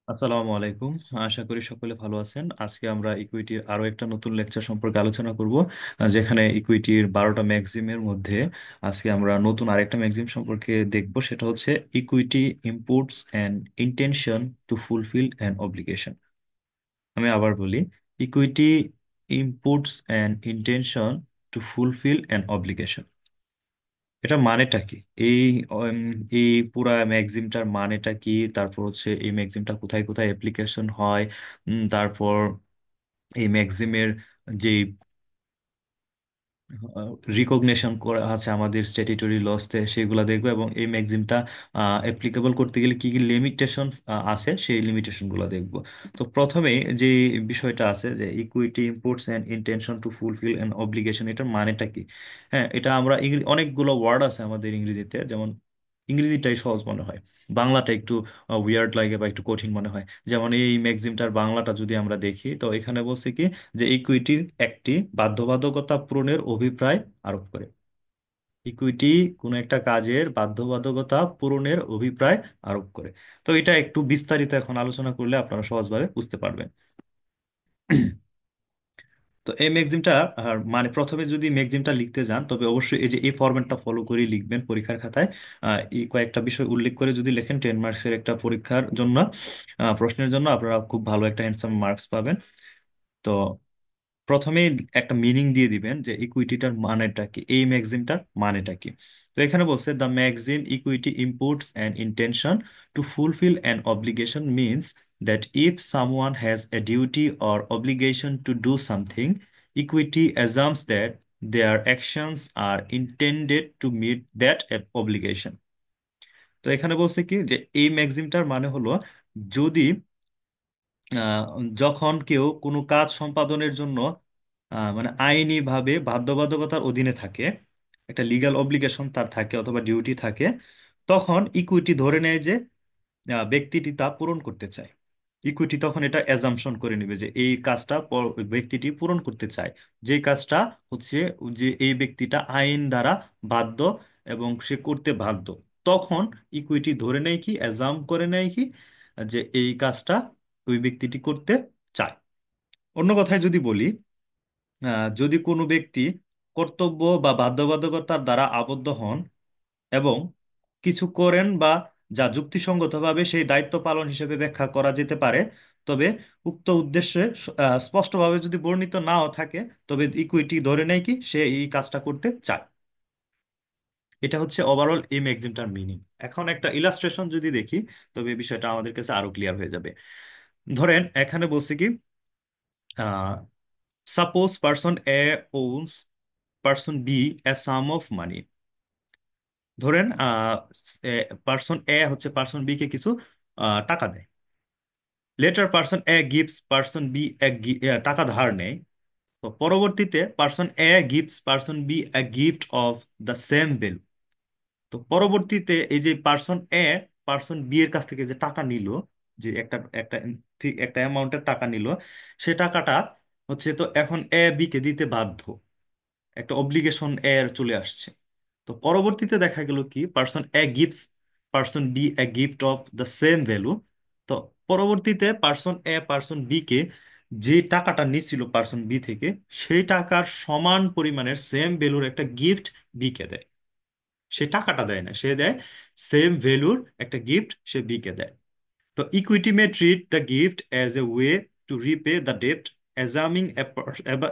আসসালামু আলাইকুম। আশা করি সকলে ভালো আছেন। আজকে আমরা ইকুইটির আরো একটা নতুন লেকচার সম্পর্কে আলোচনা করব, যেখানে ইকুইটির 12টা ম্যাগজিমের মধ্যে আজকে আমরা নতুন আরেকটা ম্যাগজিম সম্পর্কে দেখব। সেটা হচ্ছে equity imputes and intention to fulfil an obligation. আমি আবার বলি, equity imputes and intention to fulfil an obligation. এটা মানেটা কি? এই উম, এই পুরা ম্যাগজিমটার মানেটা কি? তারপর হচ্ছে এই ম্যাগজিমটা কোথায় কোথায় অ্যাপ্লিকেশন হয়। তারপর এই ম্যাগজিমের যে রিকগনিশন করা আছে আমাদের স্ট্যাটিউটরি লসতে, সেগুলো দেখবো। এবং এই ম্যাগজিমটা অ্যাপ্লিকেবল করতে গেলে কি কি লিমিটেশন আছে, সেই লিমিটেশনগুলো দেখবো। তো প্রথমে যে বিষয়টা আছে যে equity imports and intention to fulfil an obligation, এটার মানেটা কি? হ্যাঁ, এটা আমরা অনেকগুলো ওয়ার্ড আছে আমাদের ইংরেজিতে, যেমন ইংরেজিটাই সহজ মনে হয়, বাংলাটা একটু উইয়ার্ড লাগে বা একটু কঠিন মনে হয়। যেমন এই ম্যাগজিমটার বাংলাটা যদি আমরা দেখি, তো এখানে বলছে কি যে ইকুইটি একটি বাধ্যবাধকতা পূরণের অভিপ্রায় আরোপ করে। ইকুইটি কোনো একটা কাজের বাধ্যবাধকতা পূরণের অভিপ্রায় আরোপ করে। তো এটা একটু বিস্তারিত এখন আলোচনা করলে আপনারা সহজভাবে বুঝতে পারবেন। তো এই ম্যাগজিমটা মানে প্রথমে যদি ম্যাগজিমটা লিখতে যান, তবে অবশ্যই এই যে এই ফরম্যাটটা ফলো করে লিখবেন পরীক্ষার খাতায়। এই কয়েকটা বিষয় উল্লেখ করে যদি লেখেন, 10 মার্কসের একটা পরীক্ষার জন্য, প্রশ্নের জন্য আপনারা খুব ভালো একটা হ্যান্ডসাম মার্কস পাবেন। তো প্রথমেই একটা মিনিং দিয়ে দিবেন যে ইকুইটিটার মানেটা কি, এই ম্যাগজিমটার মানেটা কি। তো এখানে বলছে the maxim equity imports an intention to fulfil an obligation means that if someone has a duty or obligation to do something, equity assumes that their actions are intended to meet that obligation. তো এখানে বলছে কি যে এই ম্যাগজিমটার মানে হলো, যদি আহ, যখন কেউ কোনো কাজ সম্পাদনের জন্য মানে আইনি ভাবে বাধ্যবাধকতার অধীনে থাকে, একটা লিগ্যাল অব্লিগেশন তার থাকে অথবা ডিউটি থাকে, তখন ইকুইটি ধরে নেয় যে ব্যক্তিটি তা পূরণ করতে চায়। ইকুইটি তখন এটা অ্যাজাম্পশন করে নেবে যে এই কাজটা ওই ব্যক্তিটি পূরণ করতে চায়, যে কাজটা হচ্ছে যে এই ব্যক্তিটা আইন দ্বারা বাধ্য এবং সে করতে বাধ্য। তখন ইকুইটি ধরে নেয় কি, অ্যাজাম করে নেয় কি, যে এই কাজটা ওই ব্যক্তিটি করতে চায়। অন্য কথায় যদি বলি, যদি কোনো ব্যক্তি কর্তব্য বা বাধ্যবাধকতার দ্বারা আবদ্ধ হন এবং কিছু করেন, বা যা যুক্তিসঙ্গতভাবে সেই দায়িত্ব পালন হিসেবে ব্যাখ্যা করা যেতে পারে, তবে উক্ত উদ্দেশ্যে স্পষ্টভাবে যদি বর্ণিত নাও থাকে, তবে ইকুইটি ধরে নেয় কি সে এই কাজটা করতে চায়। এটা হচ্ছে ওভারঅল এই ম্যাগজিমটার মিনিং। এখন একটা ইলাস্ট্রেশন যদি দেখি, তবে এই বিষয়টা আমাদের কাছে আরো ক্লিয়ার হয়ে যাবে। ধরেন এখানে বলছে কি, suppose person A owns person B a sum of money। ধরেন পার্সন এ হচ্ছে পার্সন বি কে কিছু টাকা দেয়। Later person A gives person B টাকা ধার নেয়। তো পরবর্তীতে person A gives person B a gift of the same value. তো পরবর্তীতে এই যে পার্সন এ পার্সন বি এর কাছ থেকে যে টাকা নিল, যে একটা একটা ঠিক একটা অ্যামাউন্টের টাকা নিল, সে টাকাটা হচ্ছে, তো এখন এ বি কে দিতে বাধ্য, একটা অব্লিগেশন এর চলে আসছে। তো পরবর্তীতে দেখা গেল কি person A gives person B a gift of the same value. তো পরবর্তীতে পার্সন এ পার্সন বি কে যে টাকাটা নিছিল পার্সন বি থেকে, সেই টাকার সমান পরিমাণের সেম ভ্যালুর একটা গিফট বি কে দেয়। সে টাকাটা দেয় না, সে দেয় সেম ভ্যালুর একটা গিফট, সে বি কে দেয়। তো equity may treat the gift as a way to repay the debt,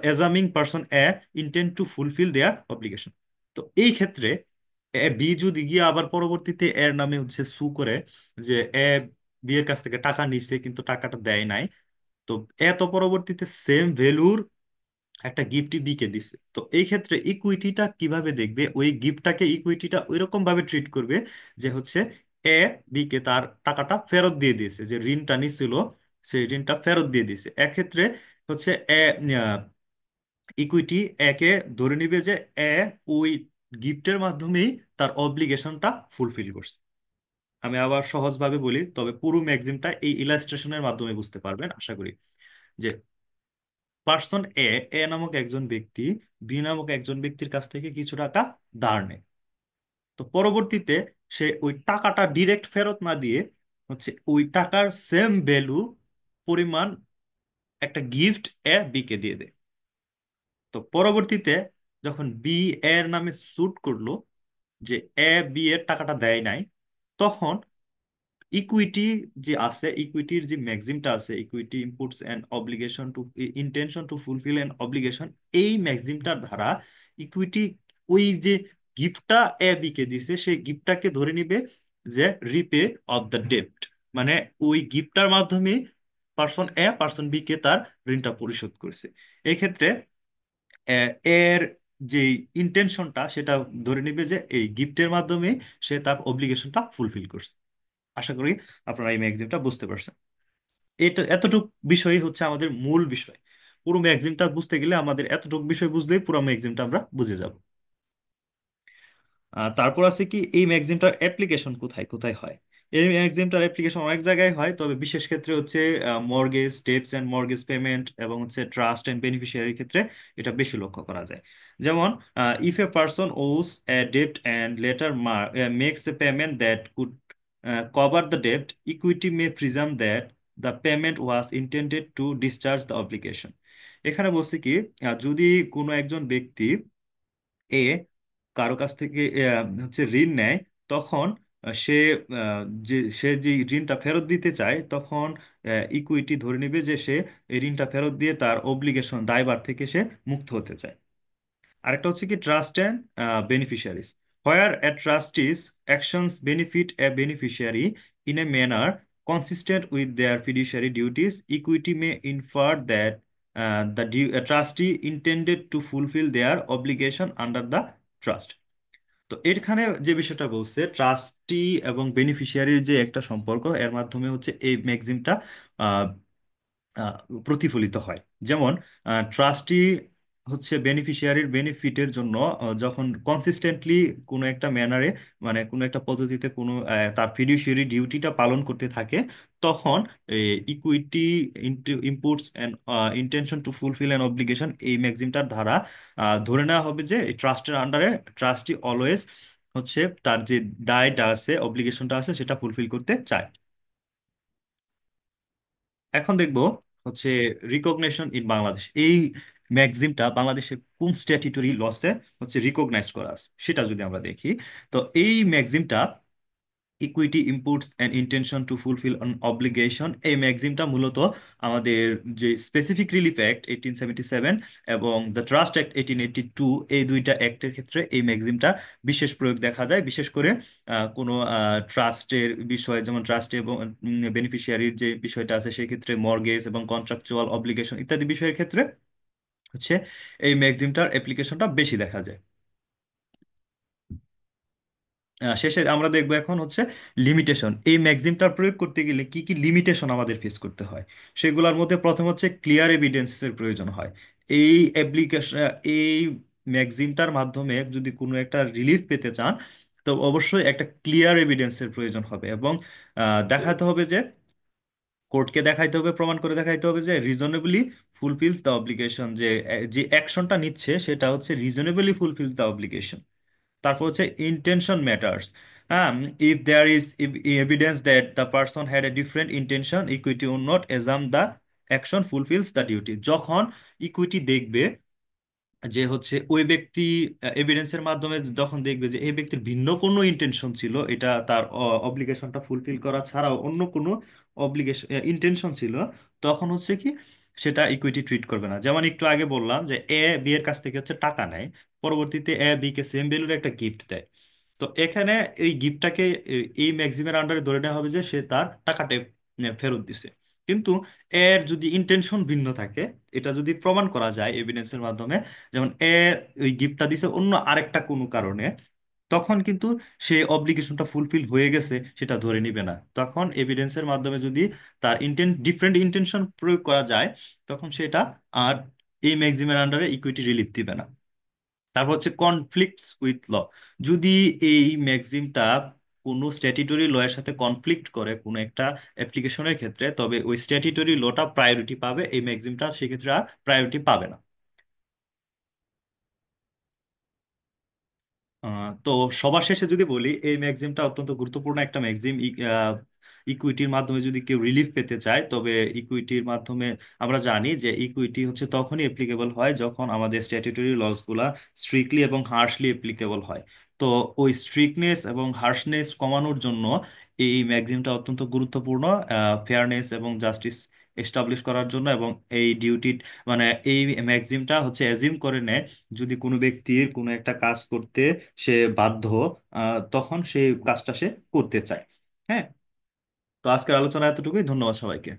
assuming person A intend to fulfil their obligation. তো এই ক্ষেত্রে এ বি যদি গিয়ে আবার পরবর্তীতে এর নামে হচ্ছে সু করে যে এ বি এর কাছ থেকে টাকা নিছে কিন্তু টাকাটা দেয় নাই, তো এ তো পরবর্তীতে সেম ভ্যালুর একটা গিফটই বি কে দিছে, তো এই ক্ষেত্রে ইকুইটিটা কিভাবে দেখবে, ওই গিফটটাকে ইকুইটিটা ওইরকম ভাবে ট্রিট করবে যে হচ্ছে এ বি কে তার টাকাটা ফেরত দিয়ে দিয়েছে, যে ঋণটা নিছিল সেই ঋণটা ফেরত দিয়ে দিয়েছে। এক্ষেত্রে হচ্ছে এ ইকুইটি একে ধরে নিবে যে এ ওই গিফটের মাধ্যমেই তার অব্লিগেশনটা ফুলফিল করছে। আমি আবার সহজভাবে বলি, তবে পুরো ম্যাগজিমটা এই ইলাস্ট্রেশনের মাধ্যমে বুঝতে পারবেন আশা করি। যে পার্সন এ এ নামক একজন ব্যক্তি বি নামক একজন ব্যক্তির কাছ থেকে কিছু টাকা ধার নেয়। তো পরবর্তীতে সে ওই টাকাটা ডিরেক্ট ফেরত না দিয়ে হচ্ছে ওই টাকার সেম ভ্যালু পরিমাণ একটা গিফট এ বি কে দিয়ে দেয়। তো পরবর্তীতে যখন বি এর নামে স্যুট করলো যে এ বি এর টাকাটা দেয় নাই, তখন ইকুইটি যে আছে, ইকুইটির যে ম্যাক্সিমটা আছে, equity inputs and obligation to intention to fulfil and obligation, এই ম্যাক্সিমটার দ্বারা ইকুইটি ওই যে গিফটটা এ বি কে দিছে সেই গিফটটাকে ধরে নিবে যে রিপে অফ দ্য ডেপ্ট, মানে ওই গিফটটার মাধ্যমে পার্সন এ পার্সন বি কে তার ঋণটা পরিশোধ করছে। এই ক্ষেত্রে এর যে ইন্টেনশনটা সেটা ধরে নিবে যে এই গিফটের মাধ্যমে সে তার অব্লিগেশনটা ফুলফিল করছে। আশা করি আপনারা এই ম্যাগজিনটা বুঝতে পারছেন। এটা এতটুক বিষয় হচ্ছে আমাদের মূল বিষয়। পুরো ম্যাগজিনটা বুঝতে গেলে আমাদের এতটুক বিষয় বুঝলেই পুরো ম্যাগজিনটা আমরা বুঝে যাব। তারপর আছে কি এই ম্যাগজিনটার অ্যাপ্লিকেশন কোথায় কোথায় হয়। এই ম্যাগজিনটার অ্যাপ্লিকেশন অনেক জায়গায় হয়, তবে বিশেষ ক্ষেত্রে হচ্ছে mortgage steps and mortgage payment এবং হচ্ছে ট্রাস্ট এন্ড বেনিফিশিয়ারির ক্ষেত্রে এটা বেশি লক্ষ্য করা যায়। যেমন if a person ওস A ডেপ্ট and letter makes A payment that could cover the ডেপ্ট, equity May প্রিজাম that the payment was intended to discharge the obligation. এখানে বলছে কি, যদি কোনো একজন ব্যক্তি এ কারো কাছ থেকে হচ্ছে ঋণ নেয়, তখন সে আহ, যে ঋণটা ফেরত দিতে চায়, তখন ইকুইটি ধরে নেবে যে সে এই ঋণটা ফেরত দিয়ে তার অব্লিগেশন দায়ভার থেকে সে মুক্ত হতে চায়। আরেকটা হচ্ছে কি trust and beneficiaries, where A trustees actions benefit A beneficiary in a manner consistent with their fiduciary duties, equity may infer that the trustee intended to fulfill their obligation under the trust. তো এখানে যে বিষয়টা বলছে trustee এবং বেনিফিশিয়ারির যে একটা সম্পর্ক, এর মাধ্যমে হচ্ছে এই ম্যাগজিমটা আহ, প্রতিফলিত হয়। যেমন ট্রাস্টি হচ্ছে বেনিফিশিয়ারির বেনিফিটের জন্য যখন কনসিস্টেন্টলি কোনো একটা ম্যানারে, মানে কোনো একটা পদ্ধতিতে কোনো তার ফিডিউশিয়ারি ডিউটিটা পালন করতে থাকে, তখন equity inputs and intention to fulfil an obligation, এই ম্যাক্সিমটার ধারা ধরে নেওয়া হবে যে এই ট্রাস্টের আন্ডারে ট্রাস্টি অলওয়েজ হচ্ছে তার যে দায়টা আছে, অব্লিগেশনটা আছে, সেটা ফুলফিল করতে চায়। এখন দেখবো হচ্ছে রিকগনিশন ইন বাংলাদেশ। এই ম্যাগজিমটা বাংলাদেশের কোন স্ট্যাটিউটরি লসে হচ্ছে রিকগনাইজ করা আছে সেটা যদি আমরা দেখি, তো এই ম্যাগজিমটা equity inputs and intention to fulfil an obligation, এই ম্যাগজিমটা মূলত আমাদের যে স্পেসিফিক রিলিফ অ্যাক্ট 1877 এবং দ্য ট্রাস্ট অ্যাক্ট 1882, এই দুইটা অ্যাক্টের ক্ষেত্রে এই ম্যাগজিমটা বিশেষ প্রয়োগ দেখা যায়। বিশেষ করে কোনো ট্রাস্টের বিষয়, যেমন ট্রাস্ট এবং বেনিফিশিয়ারির যে বিষয়টা আছে সেই ক্ষেত্রে মর্গেজ এবং কন্ট্রাকচুয়াল অব্লিগেশন ইত্যাদি বিষয়ের ক্ষেত্রে হচ্ছে এই ম্যাগজিমটার অ্যাপ্লিকেশনটা বেশি দেখা যায়। শেষে আমরা দেখবো এখন হচ্ছে লিমিটেশন। এই ম্যাগজিমটার প্রয়োগ করতে গেলে কি কি লিমিটেশন আমাদের ফেস করতে হয় সেগুলোর মধ্যে প্রথম হচ্ছে ক্লিয়ার এভিডেন্সের প্রয়োজন হয়। এই অ্যাপ্লিকেশন, এই ম্যাগজিমটার মাধ্যমে যদি কোনো একটা রিলিফ পেতে চান, তো অবশ্যই একটা ক্লিয়ার এভিডেন্সের প্রয়োজন হবে এবং দেখাতে হবে যে, কোর্টকে দেখাইতে হবে, প্রমাণ করে দেখাইতে হবে যে রিজনেবলি ফুলফিলস দ্য অব্লিগেশন, যে যে অ্যাকশনটা নিচ্ছে সেটা হচ্ছে রিজনেবলি ফুলফিলস দ্য অব্লিগেশন। তারপর হচ্ছে ইন্টেনশন ম্যাটার্স। হ্যাঁ, if there is evidence that the person had a different intention, equity would not assume the action fulfils the duty. যখন ইকুইটি দেখবে যে হচ্ছে ওই ব্যক্তি এভিডেন্সের মাধ্যমে যখন দেখবে যে এই ব্যক্তির ভিন্ন কোনো ইন্টেনশন ছিল, এটা তার অব্লিগেশনটা ফুলফিল করা ছাড়াও অন্য কোনো অব্লিগেশন ইন্টেনশন ছিল, তখন হচ্ছে কি সেটা ইকুইটি ট্রিট করবে না। যেমন একটু আগে বললাম যে এ বি এর কাছ থেকে হচ্ছে টাকা নেয়, পরবর্তীতে এ বি কে সেম ভ্যালুর একটা গিফট দেয়। তো এখানে এই গিফটটাকে এই ম্যাক্সিমের আন্ডারে ধরে নেওয়া হবে যে সে তার টাকাটা ফেরত দিছে। কিন্তু এর যদি ইন্টেনশন ভিন্ন থাকে, এটা যদি প্রমাণ করা যায় এভিডেন্সের মাধ্যমে, যেমন ওই গিফটটা দিছে অন্য আরেকটা কোনো কারণে, তখন কিন্তু সে অব্লিগেশনটা ফুলফিল হয়ে গেছে সেটা ধরে নিবে না। তখন এভিডেন্সের মাধ্যমে যদি তার ডিফারেন্ট ইন্টেনশন প্রয়োগ করা যায়, তখন সেটা আর এই ম্যাক্সিমের আন্ডারে ইকুইটি রিলিফ দিবে না। তারপর হচ্ছে কনফ্লিক্টস উইথ ল। যদি এই ম্যাক্সিমটা কোনো স্ট্যাটিউটরি ল এর সাথে কনফ্লিক্ট করে কোনো একটা অ্যাপ্লিকেশনের ক্ষেত্রে, তবে ওই স্ট্যাটিউটরি লটা প্রায়োরিটি পাবে, এই ম্যাক্সিমটা সেক্ষেত্রে আর প্রায়োরিটি পাবে না। তো সবার শেষে যদি বলি, এই ম্যাগজিমটা অত্যন্ত গুরুত্বপূর্ণ একটা ম্যাগজিম। ইকুইটির মাধ্যমে যদি কেউ রিলিফ পেতে চায়, তবে ইকুইটির মাধ্যমে আমরা জানি যে ইকুইটি হচ্ছে তখনই অ্যাপ্লিকেবল হয় যখন আমাদের স্ট্যাটিউটরি লস গুলা স্ট্রিক্টলি এবং হার্শলি অ্যাপ্লিকেবল হয়। তো ওই স্ট্রিক্টনেস এবং হার্শনেস কমানোর জন্য এই ম্যাগজিমটা অত্যন্ত গুরুত্বপূর্ণ, ফেয়ারনেস এবং জাস্টিস এস্টাবলিশ করার জন্য। এবং এই ডিউটি মানে এই ম্যাগজিমটা হচ্ছে অ্যাজিউম করে নেয় যদি কোনো ব্যক্তির কোনো একটা কাজ করতে সে বাধ্য, তখন সেই কাজটা সে করতে চায়। হ্যাঁ, তো আজকের আলোচনা এতটুকুই। ধন্যবাদ সবাইকে।